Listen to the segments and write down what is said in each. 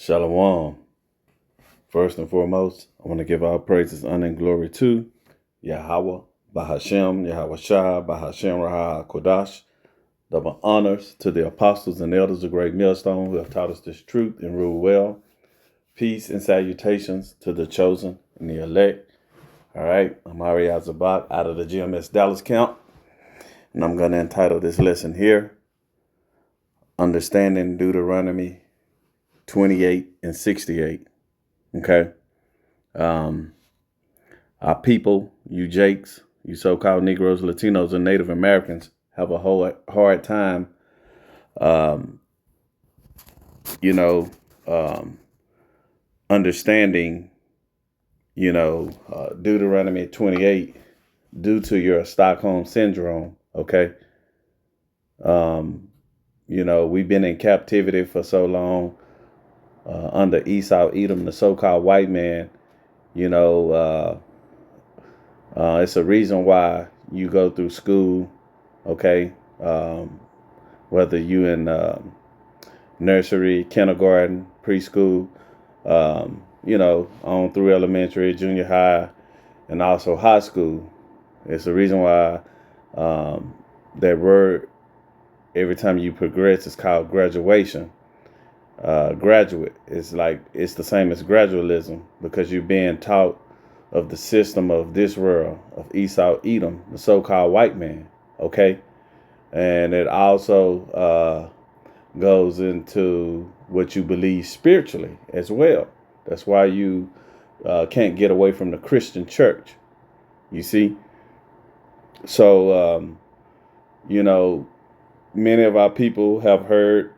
Shalom. First and foremost, I want to give all praises, honor, and glory to Yahweh, Bahashem, Yahweh Shah, Bahashem Raha Kodash. Double honors to the apostles and elders of Great Millstone who have taught us this truth and rule well. Peace and salutations to the chosen and the elect. All right, I'm Ari Azabak out of the GMS Dallas camp, and I'm going to entitle this lesson here, Understanding Deuteronomy 28 and 68. Okay. Our people, you Jakes, you so-called Negroes, Latinos, and Native Americans have a whole hard time, understanding, Deuteronomy 28 due to your Stockholm syndrome. Okay. We've been in captivity for so long under Esau, Edom, the so-called white man. It's a reason why you go through school, okay? Whether you in nursery, kindergarten, preschool, on through elementary, junior high, and also high school. It's the reason why that word, every time you progress, is called graduation. Graduate is it's the same as gradualism, because you're being taught of the system of this world, of Esau, Edom, the so-called white man. Okay. And it also goes into what you believe spiritually as well. That's why you can't get away from the Christian church. You see? So, many of our people have heard,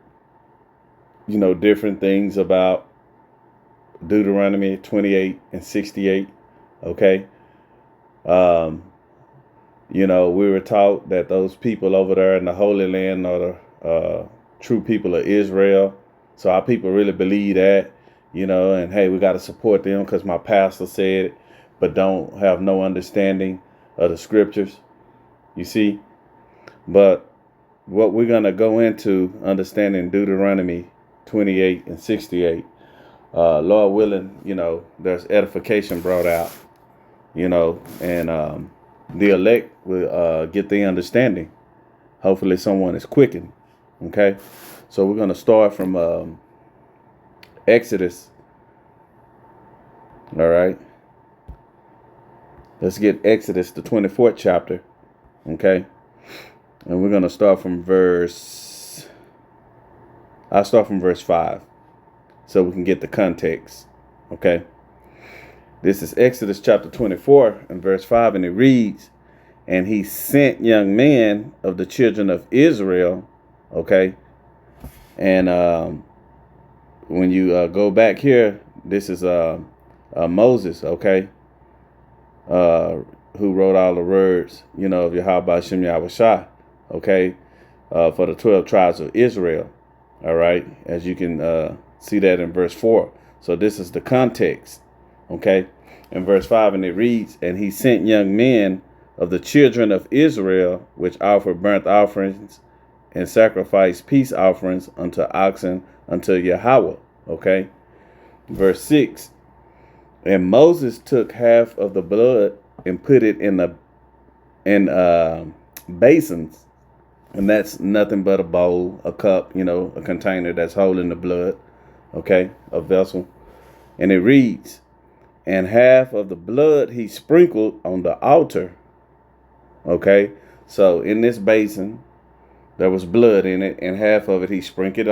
different things about Deuteronomy 28 and 68. Okay. We were taught that those people over there in the Holy Land are the true people of Israel. So our people really believe that, and hey, we got to support them because my pastor said it, but don't have no understanding of the scriptures. You see? But what we're going to go into understanding Deuteronomy 28 and 68, Lord willing, there's edification brought out, and the elect will get the understanding. Hopefully someone is quickened. Okay. So we're going to start from Exodus. All right. Let's get Exodus, the 24th chapter. Okay. And we're going to start from I'll start from verse 5 so we can get the context. Okay. This is Exodus chapter 24 and verse 5, and it reads, "And he sent young men of the children of Israel." Okay. And when you go back here, this is Moses, okay, who wrote all the words, of Yahweh Shem Yahweh Shah, okay, for the 12 tribes of Israel. All right. As you can see that in verse 4. So this is the context. Okay. In verse 5, and it reads, "And he sent young men of the children of Israel, which offer burnt offerings and sacrifice peace offerings unto oxen unto Yahweh." Okay. Verse 6, "And Moses took half of the blood and put it in basins." And that's nothing but a bowl, a cup, a container that's holding the blood. Okay. A vessel. And it reads, "And half of the blood he sprinkled on the altar." Okay. So in this basin, there was blood in it, and half of it he sprinkled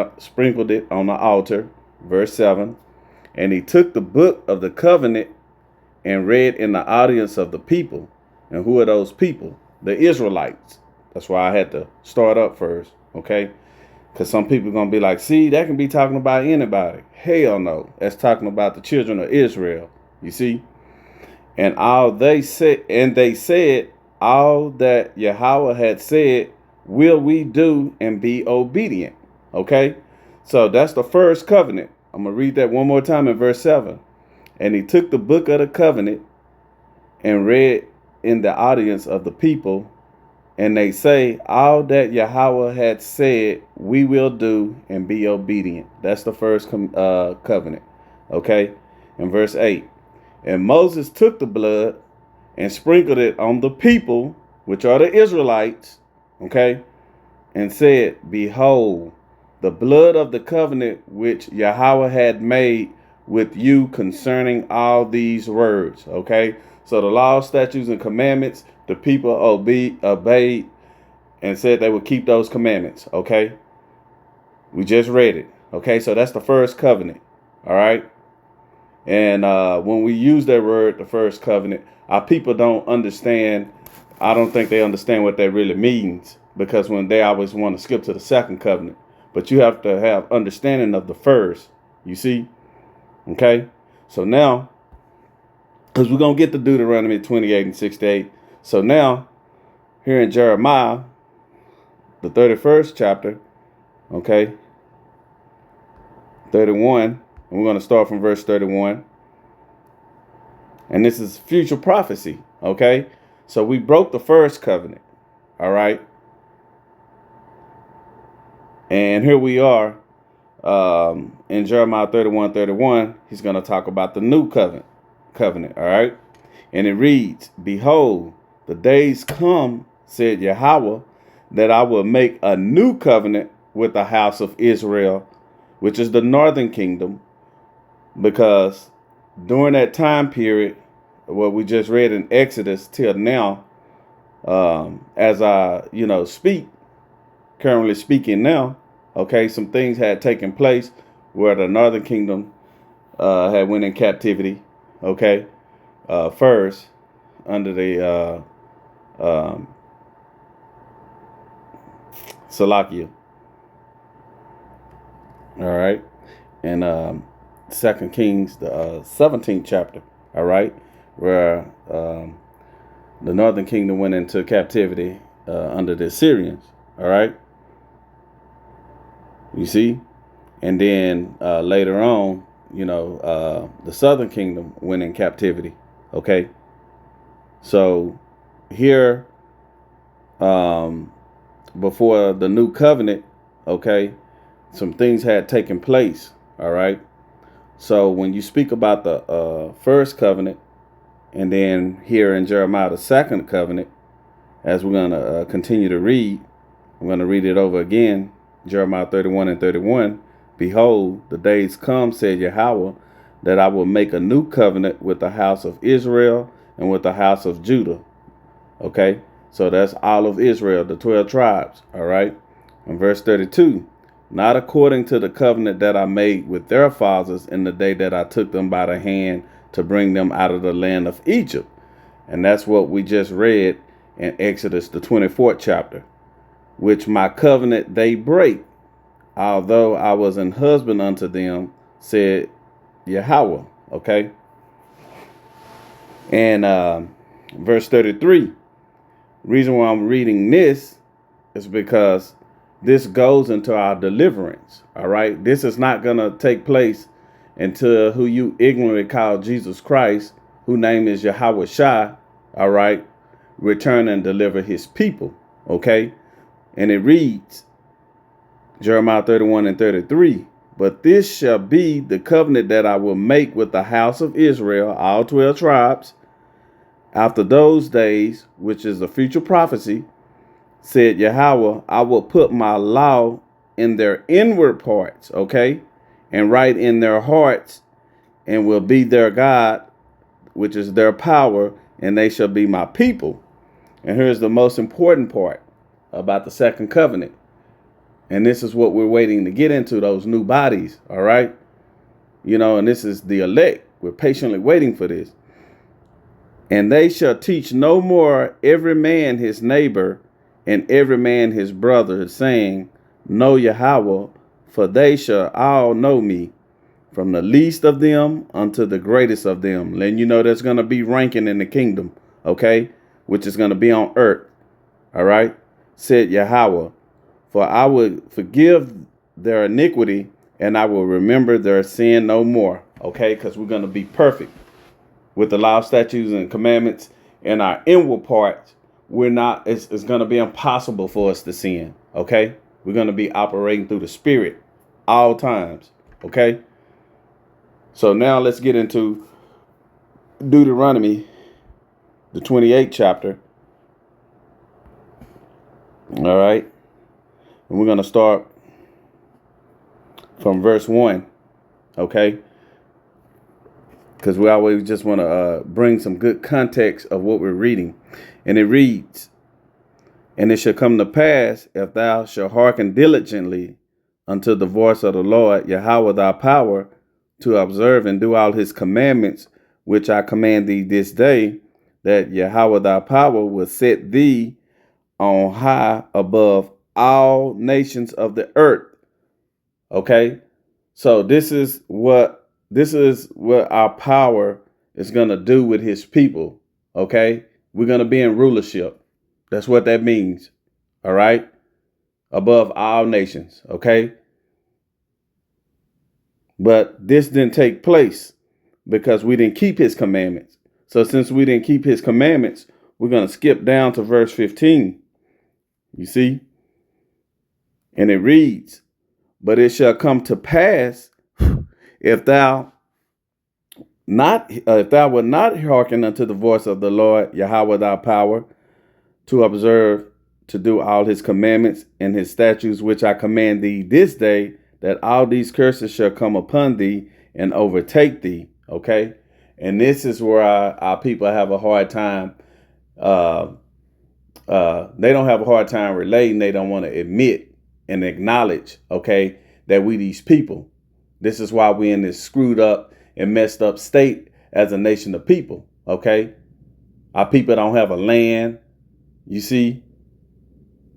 it on the altar. Verse 7, "And he took the book of the covenant and read in the audience of the people." And who are those people? The Israelites. That's why I had to start up first. Okay. Because some people are going to be like, see, that can be talking about anybody. Hell no. That's talking about the children of Israel. You see? And they said, all that Yahweh had said, will we do and be obedient. Okay. So that's the first covenant. I'm going to read that one more time in verse 7. "And he took the book of the covenant and read in the audience of the people And they say, all that Yahweh had said, we will do and be obedient. That's the first covenant. Okay. In verse 8. And Moses took the blood and sprinkled it on the people, which are the Israelites. Okay. And said, behold, the blood of the covenant which Yahweh had made with you concerning all these words. Okay. So the law, statutes, and commandments, the people obeyed and said they would keep those commandments. Okay. We just read it. Okay. So that's the first covenant. All right. And when we use that word, the first covenant, our people don't understand. I don't think they understand what that really means, because when they always want to skip to the second covenant. But you have to have understanding of the first. You see? Okay. So now, because we're going to get to Deuteronomy 28 and 68. So now, here in Jeremiah, the 31st chapter, okay, 31, and we're going to start from verse 31. And this is future prophecy, okay? So we broke the first covenant, all right? And here we are in Jeremiah 31:31. He's going to talk about the new covenant, all right? And it reads, behold, the days come, said Yahweh, that I will make a new covenant with the house of Israel, which is the northern kingdom, because during that time period, what we just read in Exodus till now, as I, currently speaking now, okay, some things had taken place where the northern kingdom had went in captivity, okay, first under the Salakia. All right. And 2 Kings, the 17th chapter. All right. Where the northern kingdom went into captivity under the Assyrians. All right. You see? And then later on, the southern kingdom went in captivity. Okay. So here, before the new covenant, okay, some things had taken place. All right. So when you speak about the first covenant, and then here in Jeremiah, the second covenant, as we're going to continue to read, I'm going to read it over again. Jeremiah 31:31. Behold, the days come, said Yahweh, that I will make a new covenant with the house of Israel and with the house of Judah. Okay. So that's all of Israel, the 12 tribes. All right. And verse 32. Not according to the covenant that I made with their fathers in the day that I took them by the hand to bring them out of the land of Egypt. And that's what we just read in Exodus, the 24th chapter, which my covenant they break, although I was an husband unto them, said Yahweh. Okay. And verse 33, reason why I'm reading this is because this goes into our deliverance. All right. This is not going to take place until who you ignorantly call Jesus Christ, whose name is Yahweh Shai. All right. Return and deliver his people. Okay. And it reads, Jeremiah 31:33. But this shall be the covenant that I will make with the house of Israel, all 12 tribes, after those days, which is a future prophecy, said Yahweh, I will put my law in their inward parts, okay, and write in their hearts, and will be their God, which is their power, and they shall be my people. And here's the most important part about the second covenant. And this is what we're waiting to get into, those new bodies, all right? And this is the elect. We're patiently waiting for this. And they shall teach no more every man his neighbor and every man his brother, saying, Know Yahweh, for they shall all know me, from the least of them unto the greatest of them. Letting you know there's going to be ranking in the kingdom, okay, which is going to be on earth, all right, said Yahweh. For I will forgive their iniquity, and I will remember their sin no more, okay, because we're going to be perfect with the law, statutes, and commandments in our inward parts, it's going to be impossible for us to sin. Okay. We're going to be operating through the Spirit all times. Okay. So now let's get into Deuteronomy, the 28th chapter. All right. And we're going to start from verse 1. Okay. Because we always just want to bring some good context of what we're reading. And it reads, "And it shall come to pass, if thou shalt hearken diligently unto the voice of the Lord Yahweh thy power, to observe and do all his commandments, which I command thee this day, that Yahweh thy power will set thee on high above all nations of the earth." Okay. So this is what our power is going to do with his people. Okay. We're going to be in rulership. That's what that means. All right. Above all nations. Okay. But this didn't take place because we didn't keep his commandments. So since we didn't keep his commandments, we're going to skip down to verse 15. You see? And it reads, "But it shall come to pass, if thou would not hearken unto the voice of the Lord Yahweh thy power, to observe to do all his commandments and his statutes which I command thee this day, that all these curses shall come upon thee and overtake thee." Okay. And this is where our people have a hard time. They don't have a hard time relating. They don't want to admit and acknowledge, okay, that we these people. This is why we're in this screwed up and messed up state as a nation of people. Okay. Our people don't have a land. You see,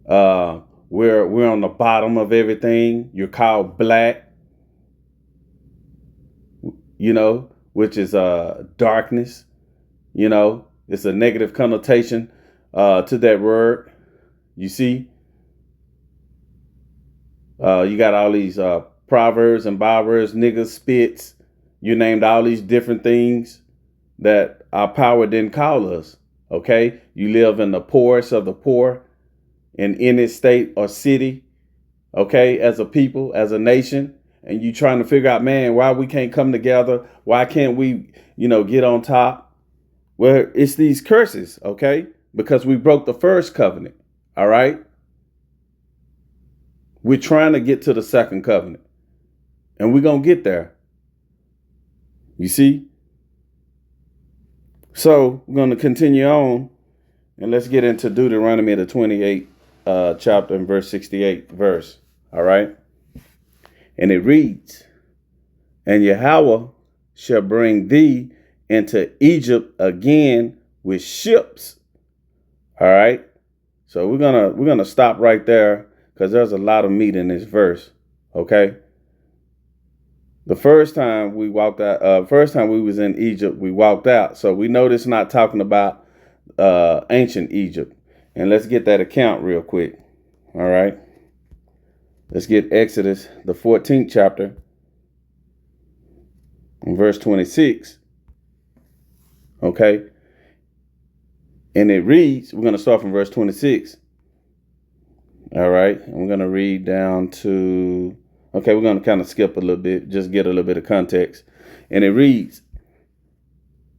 we're on the bottom of everything. You're called black, which is darkness. It's a negative connotation to that word. You see, you got all these proverbs and proverbs, niggas, spits. You named all these different things that our power didn't call us. Okay, you live in the poorest of the poor in any state or city. Okay, as a people, as a nation, and you trying to figure out, man, why we can't come together? Why can't we, get on top? Well, it's these curses, okay? Because we broke the first covenant. All right. We're trying to get to the second covenant, and we're going to get there. You see? So we're going to continue on, and let's get into Deuteronomy, the 28th chapter and verse 68 verse. All right. And it reads, "And Yahweh shall bring thee into Egypt again with ships." All right. So we're gonna stop right there because there's a lot of meat in this verse. Okay. The first time we walked out, first time we was in Egypt, we walked out. So we know this not talking about ancient Egypt. And let's get that account real quick. All right. Let's get Exodus, the 14th chapter, verse 26. Okay. And it reads, we're going to start from verse 26. All right. And we're going to read down to, okay, we're going to kind of skip a little bit, just get a little bit of context. And it reads,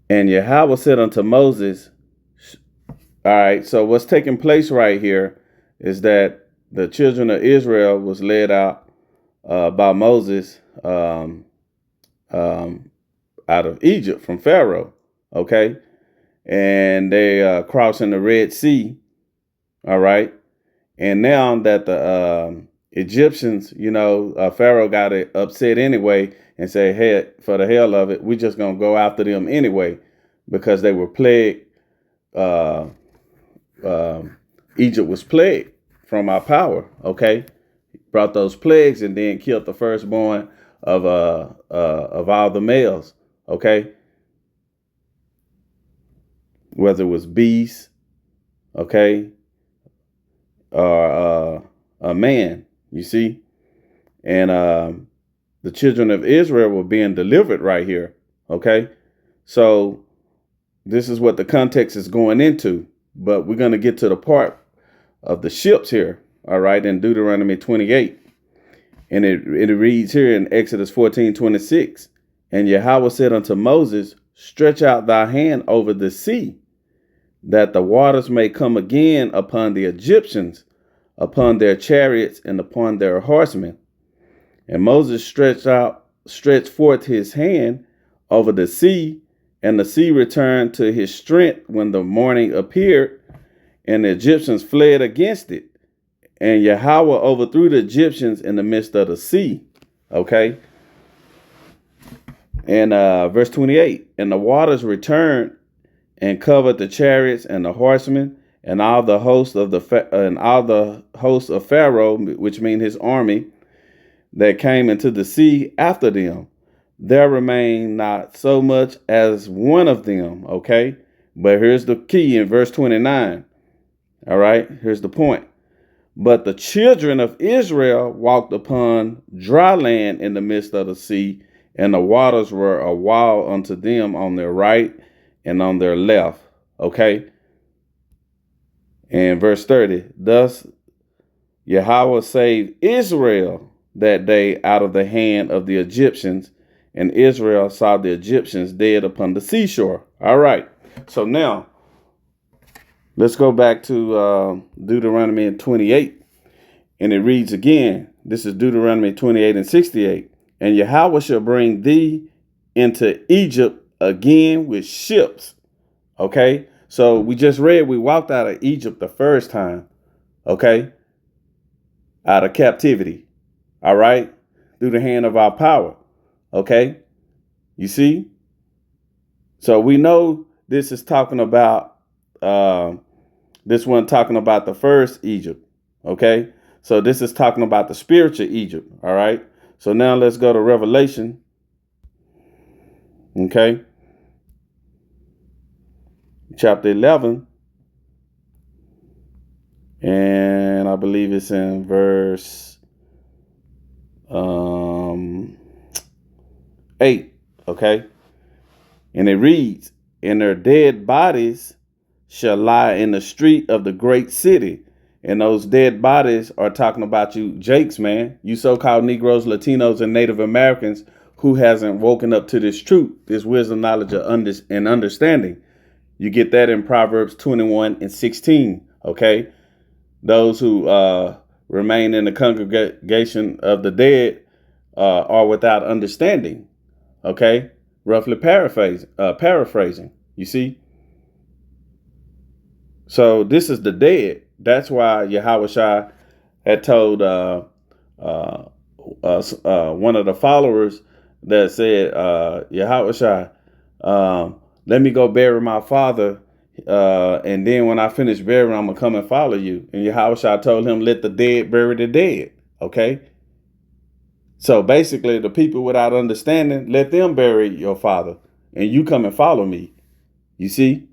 "And Yahweh said unto Moses," all right. So what's taking place right here is that the children of Israel was led out by Moses out of Egypt from Pharaoh. Okay. And they crossing the Red Sea. All right. And now that the Egyptians, Pharaoh got it upset anyway and said, "Hey, for the hell of it, we just going to go after them anyway," because they were plagued. Egypt was plagued from our power. Okay. Brought those plagues and then killed the firstborn of all the males. Okay. Whether it was beasts, okay, or a man, you see. And the children of Israel were being delivered right here. Okay. So this is what the context is going into. but we're going to get to the part of the ships here. All right. In Deuteronomy 28. And it reads here in Exodus 14:26. And Yahweh said unto Moses, stretch out thy hand over the sea, that the waters may come again upon the Egyptians, upon their chariots, and upon their horsemen. And Moses stretched forth his hand over the sea, and the sea returned to his strength when the morning appeared, and the Egyptians fled against it. And Yahweh overthrew the Egyptians in the midst of the sea. Okay. And verse 28, and the waters returned and covered the chariots and the horsemen and all the hosts of Pharaoh, which mean his army, that came into the sea after them. There remained not so much as one of them. Okay. But here's the key in verse 29. All right. Here's the point. But the children of Israel walked upon dry land in the midst of the sea, and the waters were a wall unto them on their right and on their left. Okay. And verse 30, thus Yahweh saved Israel that day out of the hand of the Egyptians, and Israel saw the Egyptians dead upon the seashore. All right. So now let's go back to Deuteronomy 28. And it reads again, this is Deuteronomy 28:68. And Yahweh shall bring thee into Egypt again with ships. Okay. So we just read, we walked out of Egypt the first time. Okay. Out of captivity. All right. Through the hand of our power. Okay. You see? So we know this is talking about, this one talking about the first Egypt. Okay. So this is talking about the spiritual Egypt. All right. So now let's go to Revelation. Okay. Chapter 11. And I believe it's in verse 8. Okay. And it reads, and their dead bodies shall lie in the street of the great city. And those dead bodies are talking about you, Jakes, man, you so-called Negroes, Latinos, and Native Americans who hasn't woken up to this truth, this wisdom, knowledge, and understanding. You get that in Proverbs 21:16. Okay. Those who remain in the congregation of the dead are without understanding. Okay. Roughly paraphrasing. You see? So this is the dead. That's why Yahweh had told one of the followers that said, Yahweh, let me go bury my father. And then when I finish burying, I'm going to come and follow you. And Yahweh told him, let the dead bury the dead. Okay. So basically, the people without understanding, let them bury your father and you come and follow me. You see?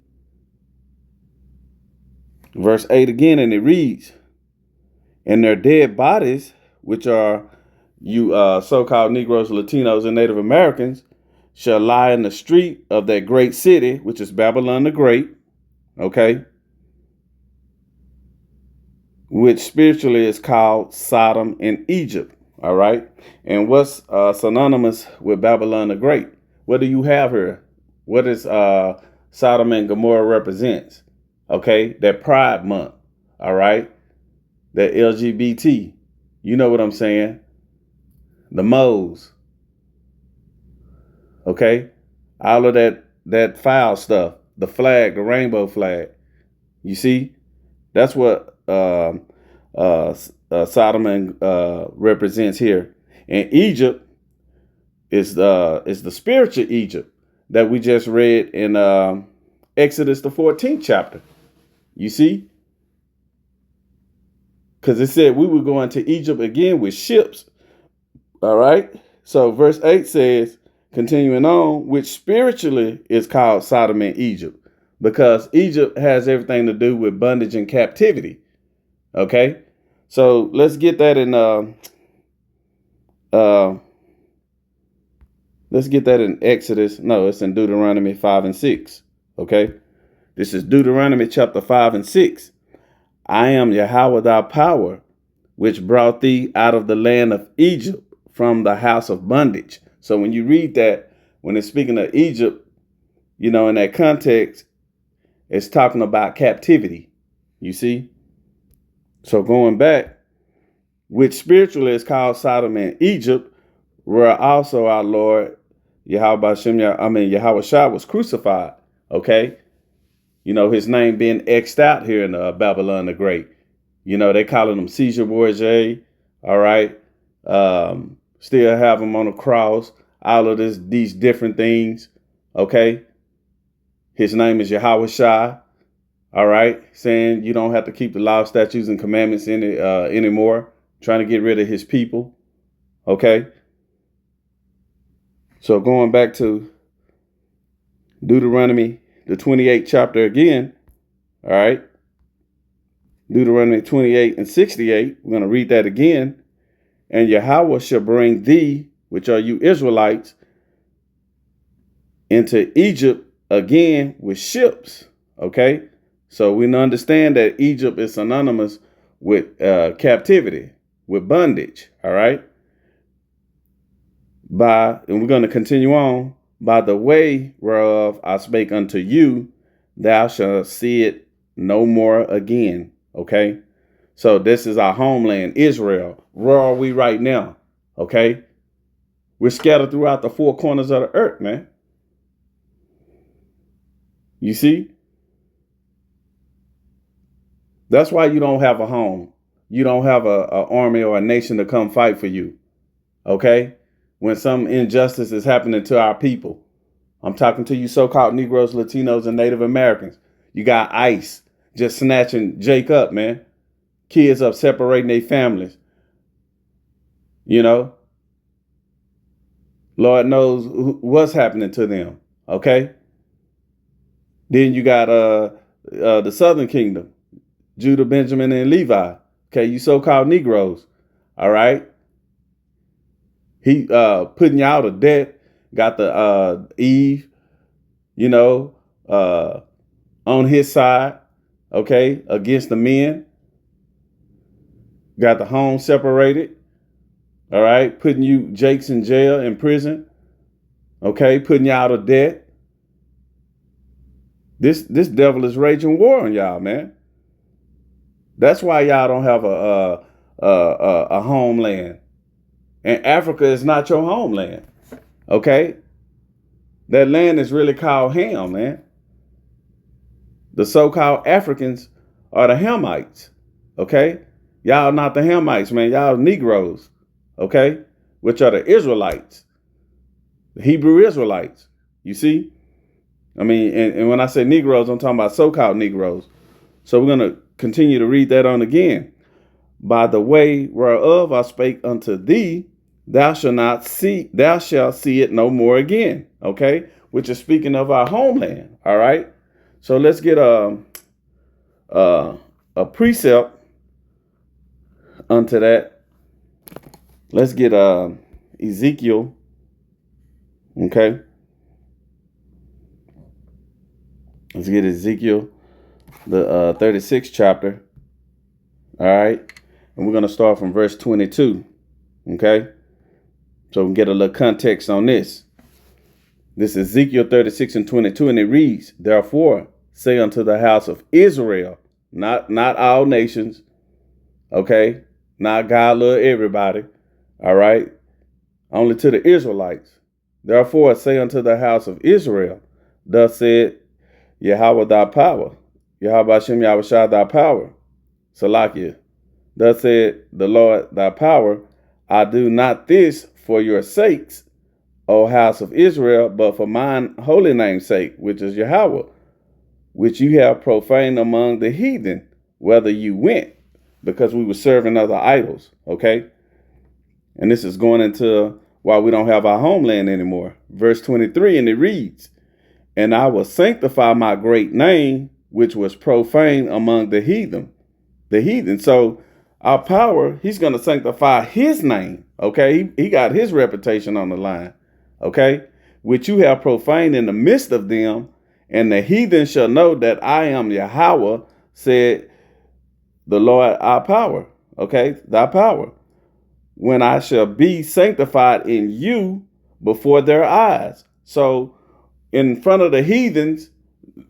Verse 8 again, and it reads, and their dead bodies, which are you so-called Negroes, Latinos, and Native Americans, shall lie in the street of that great city, which is Babylon the Great, okay, which spiritually is called Sodom and Egypt, all right? And what's synonymous with Babylon the Great? What do you have here? What is Sodom and Gomorrah represents? Okay, that Pride Month, all right? That LGBT, you know what I'm saying? The moles, okay? All of that foul stuff, the flag, the rainbow flag. You see, that's what Sodom and represents here. And Egypt is the spiritual Egypt that we just read in Exodus the 14th chapter. You see? Because it said we were going to Egypt again with ships. All right. So verse 8 says, continuing on, which spiritually is called Sodom and Egypt, because Egypt has everything to do with bondage and captivity. Okay. So let's get that in let's get that in Exodus. No, it's in Deuteronomy 5 and 6. Okay. This is Deuteronomy chapter 5 and 6. I am Yahweh thy power, which brought thee out of the land of Egypt from the house of bondage. So when you read that, when it's speaking of Egypt, in that context, it's talking about captivity. You see? So going back, which spiritually is called Sodom and Egypt, where also our Lord Yahweh Shah was crucified. Okay? His name being X'd out here in Babylon the Great. They calling him Caesar Borgia. All right. Still have him on the cross. All of these different things. Okay. His name is Yahweh Shah. All right. Saying you don't have to keep the law, statutes, and commandments anymore. Trying to get rid of his people. Okay. So going back to Deuteronomy, the 28th chapter again. All right. Deuteronomy 28 and 68. We're going to read that again. And Yahweh shall bring thee, which are you Israelites, into Egypt again with ships. Okay. So we understand that Egypt is synonymous with captivity, with bondage. All right. And we're going to continue on. By the way whereof I spake unto you, thou shalt see it no more again. Okay. So this is our homeland, Israel. Where are we right now? Okay. We're scattered throughout the four corners of the earth, man. You see? That's why you don't have a home. You don't have an army or a nation to come fight for you. Okay. When some injustice is happening to our people. I'm talking to you so-called Negroes, Latinos, and Native Americans. You got ICE just snatching Jake up, man. Kids up separating their families. Lord knows what's happening to them. Okay. Then you got the Southern Kingdom, Judah, Benjamin, and Levi. Okay, you so-called Negroes. All right. He putting you out of debt. Got the Eve, on his side, okay, against the men. Got the home separated. All right, putting you Jakes in jail, in prison. Okay, putting you out of debt. This devil is raging war on y'all, man. That's why y'all don't have a homeland. And Africa is not your homeland. Okay? That land is really called Ham, man. The so-called Africans are the Hamites. Okay? Y'all not the Hamites, man. Y'all Negroes. Okay? Which are the Israelites. The Hebrew Israelites. You see? I mean, and when I say Negroes, I'm talking about so-called Negroes. So we're going to continue to read that on again. By the way whereof I spake unto thee, thou shalt see it no more again. Okay, which is speaking of our homeland. All right. So let's get a precept unto that. Let's get Ezekiel. Okay. Let's get Ezekiel, the 36th chapter. All right. And we're going to start from verse 22. Okay. So we can get a little context on this. This is Ezekiel 36 and 22. And it reads, therefore say unto the house of Israel, not all nations. Okay. Not God love everybody. All right. Only to the Israelites. Therefore say unto the house of Israel, thus said Yahweh thy power. Yahweh Hashem Yahweh Shah thy power. Salakia. Thus said the Lord thy power, I do not this for your sakes, O house of Israel, but for mine holy name's sake, which is Yahweh, which you have profaned among the heathen, whether you went, because we were serving other idols. Okay. And this is going into why we don't have our homeland anymore. Verse 23, and it reads, and I will sanctify my great name, which was profaned among the heathen. So our power, he's going to sanctify his name. Okay. He got his reputation on the line. Okay. Which you have profaned in the midst of them, And the heathen shall know that I am Yahweh, said the Lord our power. Okay, thy power. When I shall be sanctified in you before their eyes. So in front of the heathens,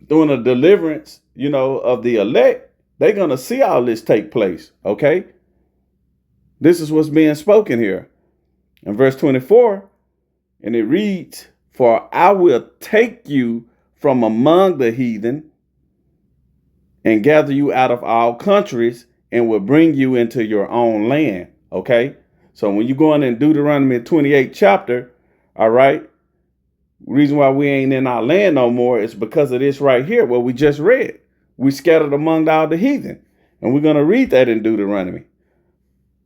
doing a deliverance, of the elect, they're going to see all this take place. Okay. This is what's being spoken here. In verse 24, and it reads, for I will take you from among the heathen and gather you out of all countries and will bring you into your own land. Okay. So when you go in Deuteronomy 28 chapter, all right, reason why we ain't in our land no more is because of this right here, what we just read. We scattered among all the heathen. And we're going to read that in Deuteronomy.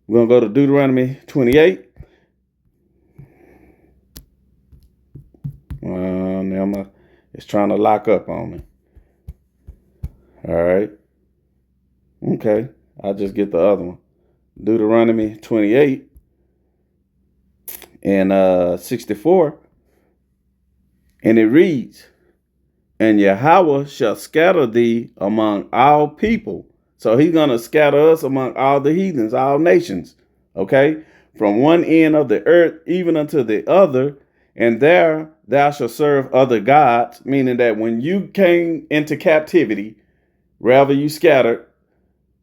We're going to go to Deuteronomy 28. Now it's trying to lock up on me. All right. Okay. I'll just get the other one. Deuteronomy 28 and 64. And it reads, and Yahweh shall scatter thee among all people. So he's going to scatter us among all the heathens, all nations. Okay. From one end of the earth, even unto the other. And there thou shalt serve other gods. Meaning that when you came into captivity, wherever you scattered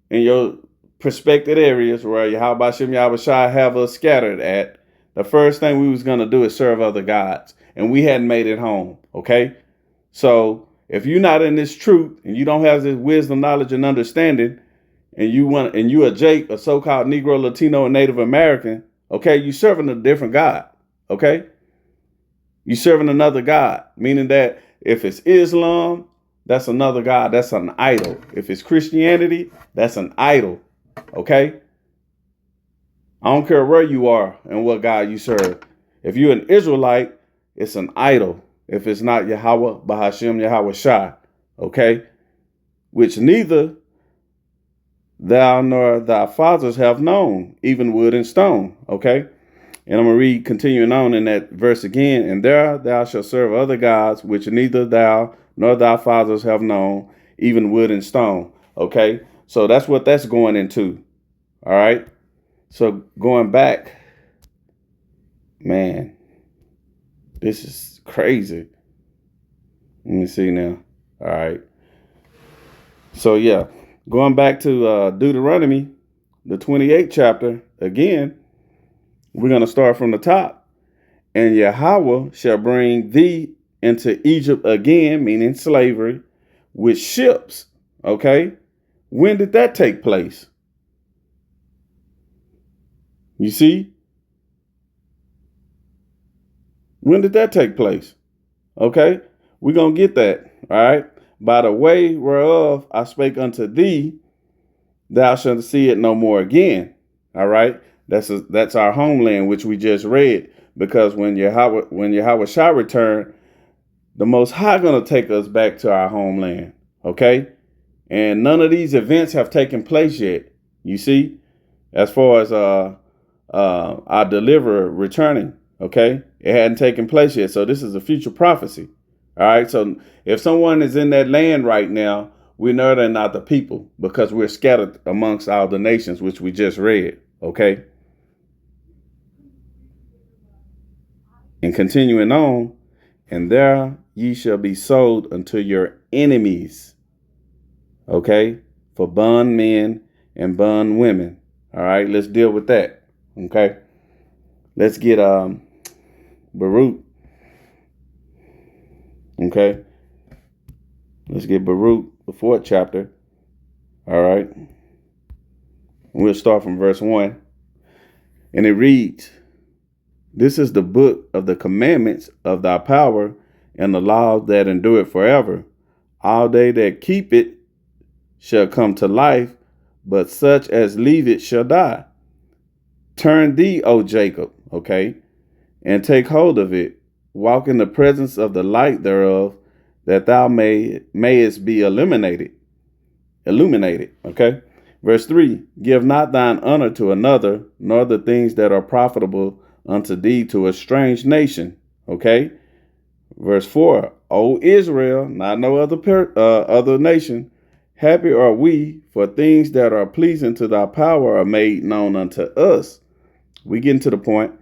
in your prospective areas where Yahweh Shem Yahweh Shai have us scattered at, the first thing we was going to do is serve other gods. And we hadn't made it home. Okay. So if you're not in this truth and you don't have this wisdom, knowledge, and understanding, and you a Jake, a so-called Negro, Latino, and Native American, okay, you serving a different God. Okay. You serving another God, meaning that if it's Islam, that's another God. That's an idol. If it's Christianity, that's an idol. Okay. I don't care where you are and what God you serve. If you're an Israelite, it's an idol. If it's not Yahweh, Bahashem, Yahweh Shai, okay? Which neither thou nor thy fathers have known, even wood and stone, okay? And I'm going to read, continuing on in that verse again. And there thou shalt serve other gods, which neither thou nor thy fathers have known, even wood and stone, okay? So that's what that's going into, all right? So going back, man, this is crazy. Let me see now. All right. So, yeah, going back to Deuteronomy, the 28th chapter, again, we're going to start from the top. And Yahweh shall bring thee into Egypt again, meaning slavery, with ships. Okay. When did that take place? You see? When did that take place? Okay, we're going to get that. All right. By the way whereof I spake unto thee, thou shalt see it no more again. All right. That's our homeland, which we just read. Because when Yahweh shall return, the Most High going to take us back to our homeland. Okay. And none of these events have taken place yet. You see, as far as our deliverer returning. Okay. It hadn't taken place yet. So this is a future prophecy. All right. So if someone is in that land right now, we know they're not the people because we're scattered amongst all the nations, which we just read. Okay. And continuing on, and there ye shall be sold unto your enemies. Okay. For bondmen and bondwomen. All right. Let's deal with that. Okay. Let's get Baruch. Okay. Let's get Baruch, the 4th chapter. All right. We'll start from verse 1. And it reads, this is the book of the commandments of thy power and the laws that endure it forever. All they that keep it shall come to life, but such as leave it shall die. Turn thee, O Jacob, okay, and take hold of it. Walk in the presence of the light thereof, that thou mayest be illuminated. Okay. Verse 3, give not thine honor to another, nor the things that are profitable unto thee to a strange nation. Okay. Verse 4, O Israel, not no other nation, happy are we, for things that are pleasing to thy power are made known unto us. We getting to the point.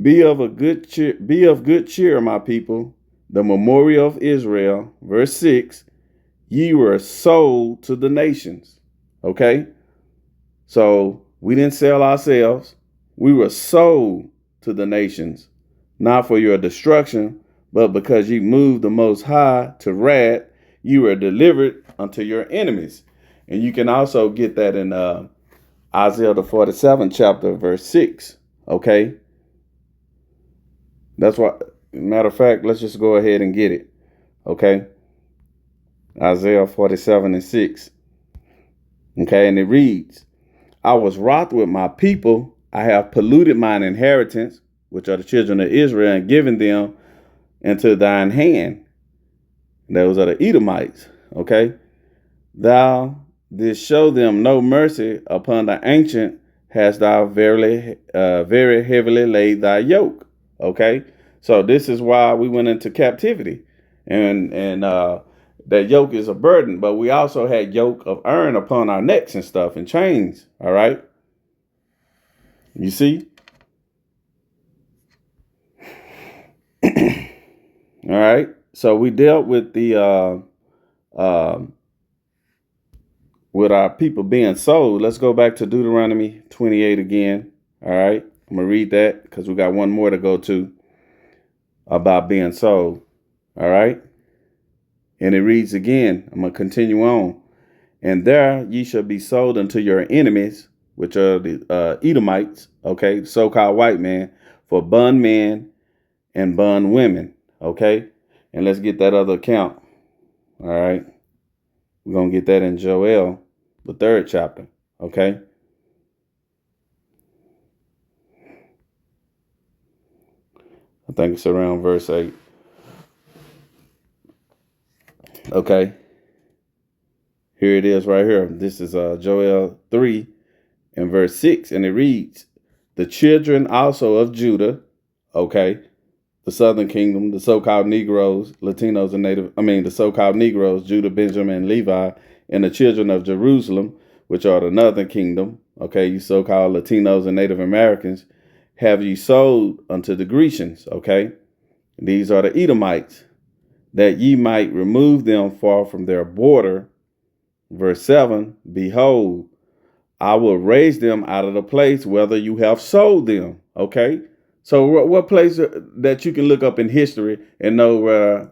Be of good cheer, my people. The memorial of Israel, verse 6, ye were sold to the nations. Okay? So we didn't sell ourselves. We were sold to the nations, not for your destruction, but because ye moved the Most High to wrath, you were delivered unto your enemies. And you can also get that in Isaiah the 47th chapter, verse 6. Okay? That's why, matter of fact, let's just go ahead and get it. Okay? Isaiah 47 and 6. Okay, and it reads, I was wroth with my people. I have polluted mine inheritance, which are the children of Israel, and given them into thine hand. Those are the Edomites. Okay. Thou didst show them no mercy. Upon the ancient hast thou very heavily laid thy yoke. Okay. So this is why we went into captivity. And that yoke is a burden, but we also had yoke of iron upon our necks and stuff and chains. All right. You see? All right. So we dealt with the with our people being sold. Let's go back to Deuteronomy 28 again. All right. I'm gonna read that because we got one more to go to about being sold. All right. And it reads again. I'm gonna continue on. And there ye shall be sold unto your enemies, which are the Edomites, okay, so-called white man, for bondmen and bondwomen, okay? And let's get that other account, all right? We're going to get that in Joel, the 3rd chapter, okay? I think it's around verse 8. Okay. Here it is right here. This is Joel 3 and verse 6, and it reads, the children also of Judah, okay, the southern kingdom, the so-called Negroes, Latinos and the so-called Negroes, Judah, Benjamin, and Levi, and the children of Jerusalem, which are the northern kingdom, okay, you so-called Latinos and Native Americans, have ye sold unto the Grecians, okay? These are the Edomites, that ye might remove them far from their border. Verse 7, behold, I will raise them out of the place whether you have sold them, okay? So what place that you can look up in history and know where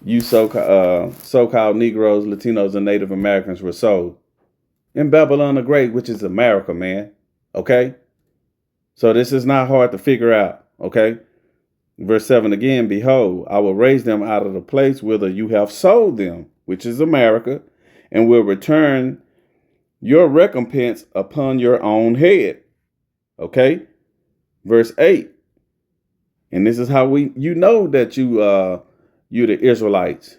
you so-called Negroes, Latinos, and Native Americans were sold? In Babylon the Great, which is America, man. Okay? So this is not hard to figure out. Okay? Verse 7 again, behold, I will raise them out of the place whither you have sold them, which is America, and will return your recompense upon your own head. Okay? Verse 8. And this is how you know that you're the Israelites.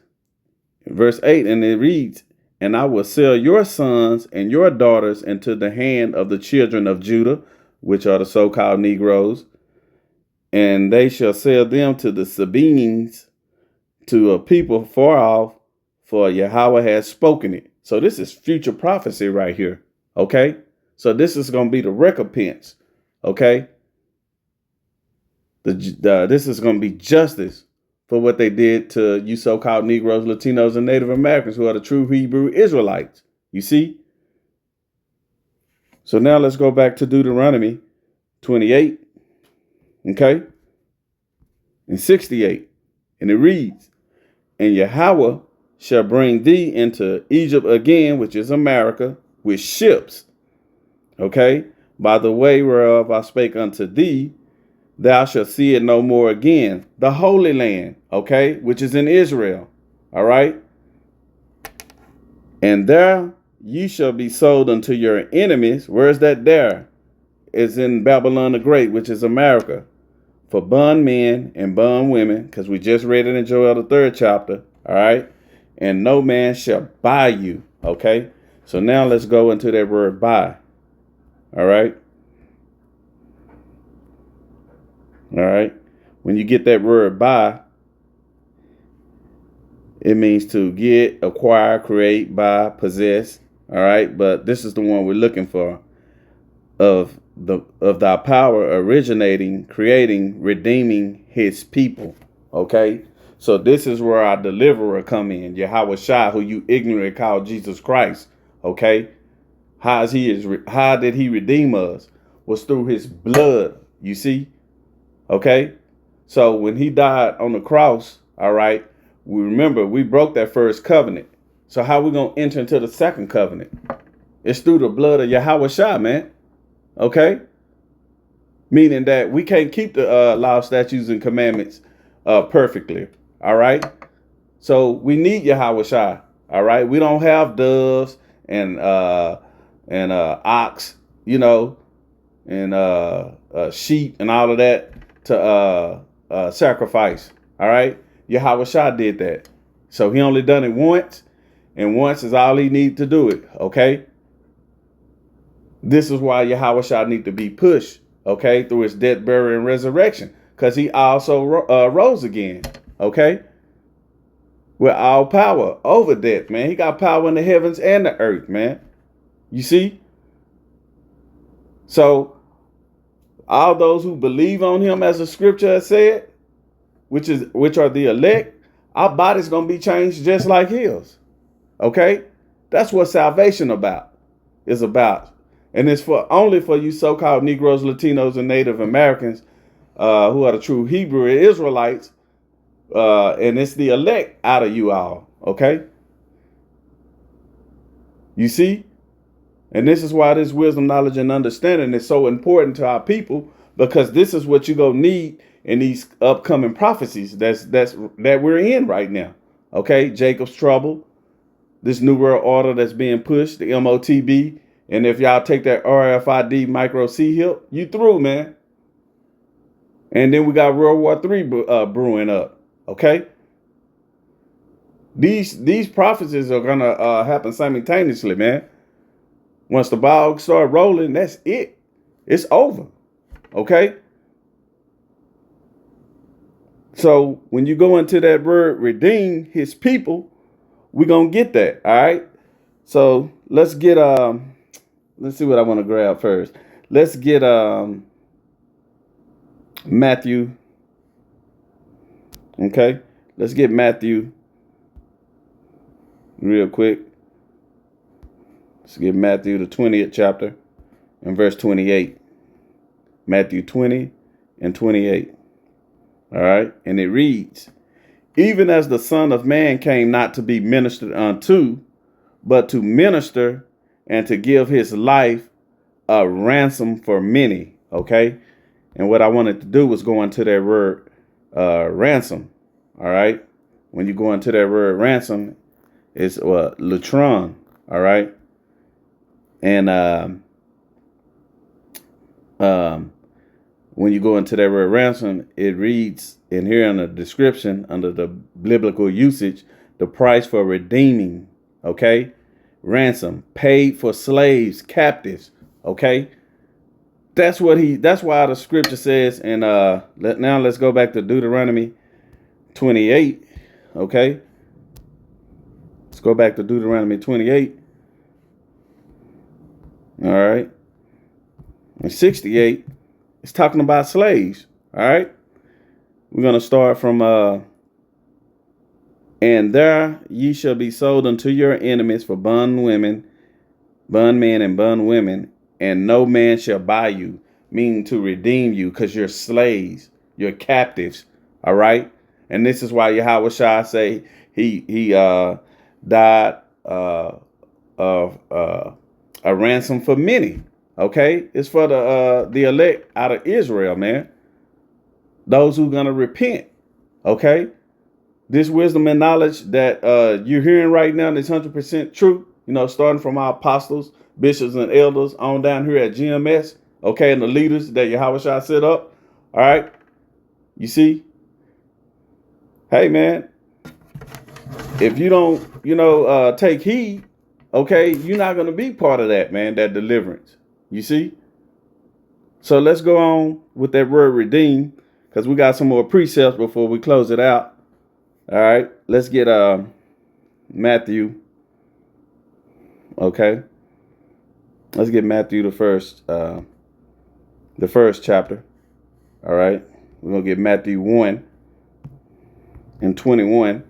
Verse 8, and it reads, and I will sell your sons and your daughters into the hand of the children of Judah, which are the so-called Negroes, and they shall sell them to the Sabeans, to a people far off, for Yahweh has spoken it. So this is future prophecy right here. Okay? So this is going to be the recompense. Okay? This is going to be justice for what they did to you so-called Negroes, Latinos, and Native Americans who are the true Hebrew Israelites. You see? So now let's go back to Deuteronomy 28, okay, and 68. And it reads, and Yahweh shall bring thee into Egypt again, which is America, with ships, okay, by the way whereof I spake unto thee, thou shalt see it no more again. The Holy Land, okay, which is in Israel. All right. And there ye shall be sold unto your enemies. Where is that there? It's in Babylon the Great, which is America. For bondmen and bondwomen, because we just read it in Joel the 3rd chapter. All right. And no man shall buy you. Okay. So now let's go into that word buy. All right. All right. When you get that word buy, It means to get, acquire, create, buy, possess. All right. But this is the one we're looking for, of thy power originating, creating, redeeming his people. Okay. So this is where our deliverer come in, Yahweh Shai, who you ignorantly call Jesus Christ. Okay. How did he redeem us? Was through his blood. You see? Okay. So when he died on the cross, all right, we remember we broke that first covenant. So how we going to enter into the second covenant? It's through the blood of Yahweh Shai, man. Okay. Meaning that we can't keep the law, statutes, and commandments perfectly. All right. So we need Yahweh Shai. All right. We don't have doves and ox, you know, and sheep and all of that to sacrifice. All right. Yahweh Shai did that. So he only done it once, and once is all he need to do it. Okay. This is why Yahweh Shai need to be pushed, okay, through his death, burial, and resurrection, because he also rose again, okay, with all power over death, man. He got power in the heavens and the earth, man. You see? So all those who believe on him, as the scripture has said, which are the elect, our body's gonna be changed just like his. Okay? That's what salvation is about. And it's only for you so-called Negroes, Latinos, and Native Americans who are the true Hebrew Israelites. And it's the elect out of you all. Okay? You see? And this is why this wisdom, knowledge, and understanding is so important to our people, because this is what you're going to need in these upcoming prophecies that we're in right now. Okay? Jacob's trouble, this new world order that's being pushed, the MOTB. And if y'all take that RFID micro C-hip, you through, man. And then we got World War III brewing up. Okay? These prophecies are going to happen simultaneously, man. Once the ball start rolling, that's it. It's over. Okay? So when you go into that word, redeem his people, we're going to get that. All right? So let's get... Let's see what I want to grab first. Let's get Matthew. Okay. Let's get Matthew real quick. Let's get Matthew, the 20th chapter, and verse 28. Matthew 20 and 28. All right. And it reads, even as the Son of Man came not to be ministered unto, but to minister and to give his life a ransom for many. Okay. And what I wanted to do was go into that word ransom. All right. When you go into that word ransom, it's latron. All right. And when you go into that word ransom, it reads in here in the description under the biblical usage, the price for redeeming. Okay. Ransom, paid for slaves, captives. Okay. That's why the scripture says. And now let's go back to Deuteronomy 28. Okay. Let's go back to Deuteronomy 28. All right. And 68, it's talking about slaves. All right. We're going to start from and there ye shall be sold unto your enemies for bondmen and bondwomen, and no man shall buy you, meaning to redeem you, because you're slaves, you're captives. All right. And this is why Yahweh Shai say he died of a ransom for many. Okay. It's for the elect out of Israel, man. Those who gonna repent. Okay. This wisdom and knowledge that you're hearing right now is 100% true. You know, starting from our apostles, bishops, and elders on down here at GMS. Okay. And the leaders that Yahweh Shai set up. All right. You see? Hey, man, if you don't, take heed, okay, you're not going to be part of that, man, that deliverance. You see? So let's go on with that word redeem, because we got some more precepts before we close it out. All right, let's get Matthew. Okay. Let's get Matthew the first chapter. All right. We're going to get Matthew 1:21.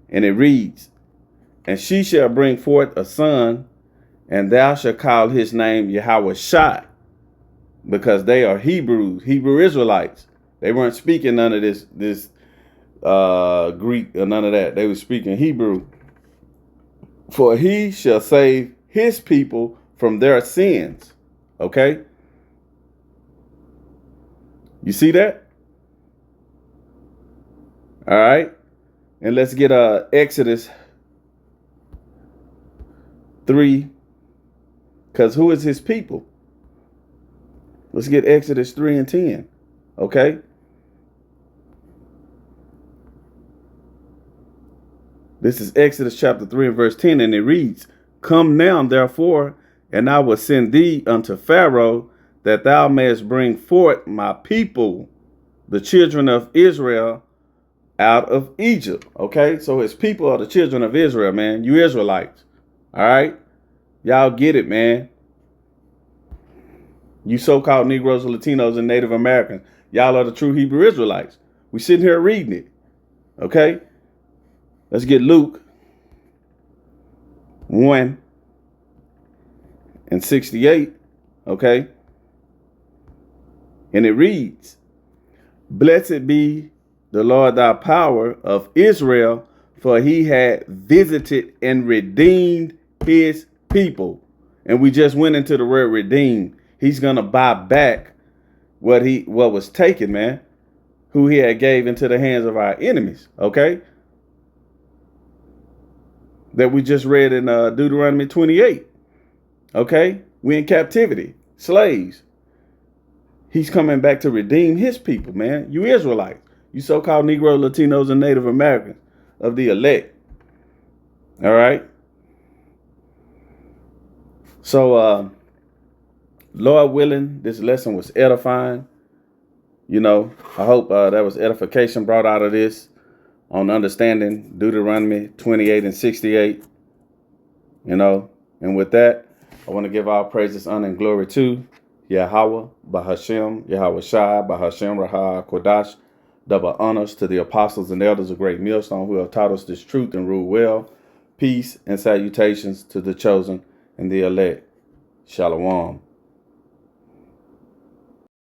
And it reads, "And she shall bring forth a son, and thou shalt call his name Yahweh Shai, because they are Hebrews, Hebrew Israelites. They weren't speaking none of this Greek or none of that. They were speaking Hebrew. For he shall save his people from their sins." Okay? You see that? All right. And let's get Exodus 3. Because who is his people? Let's get Exodus 3:10. Okay? This is Exodus chapter 3 and verse 10, and it reads, "Come now, therefore, and I will send thee unto Pharaoh, that thou mayest bring forth my people, the children of Israel, out of Egypt." Okay, so his people are the children of Israel, man. You Israelites. All right? Y'all get it, man. You so-called Negroes, Latinos, and Native Americans. Y'all are the true Hebrew Israelites. We sitting here reading it. Okay? Let's get Luke 1:68. Okay? And it reads, "Blessed be the Lord thy power of Israel, for he had visited and redeemed his people." And we just went into the word redeem. He's gonna buy back what was taken, man, who he had gave into the hands of our enemies. Okay? That we just read in Deuteronomy 28. Okay? We in captivity, slaves. He's coming back to redeem his people, man. You Israelites. You so-called Negro, Latinos, and Native Americans of the elect. All right? So, Lord willing, this lesson was edifying. You know, I hope there was edification brought out of this on understanding Deuteronomy 28:68. You know, and with that, I want to give all praises, honor, and glory to Yahweh, Bahashem, Yahweh Shai, Bahashem, Raha, Kodash. Double honors to the apostles and elders of Great Millstone who have taught us this truth and rule well. Peace and salutations to the chosen and the elect. Shalom.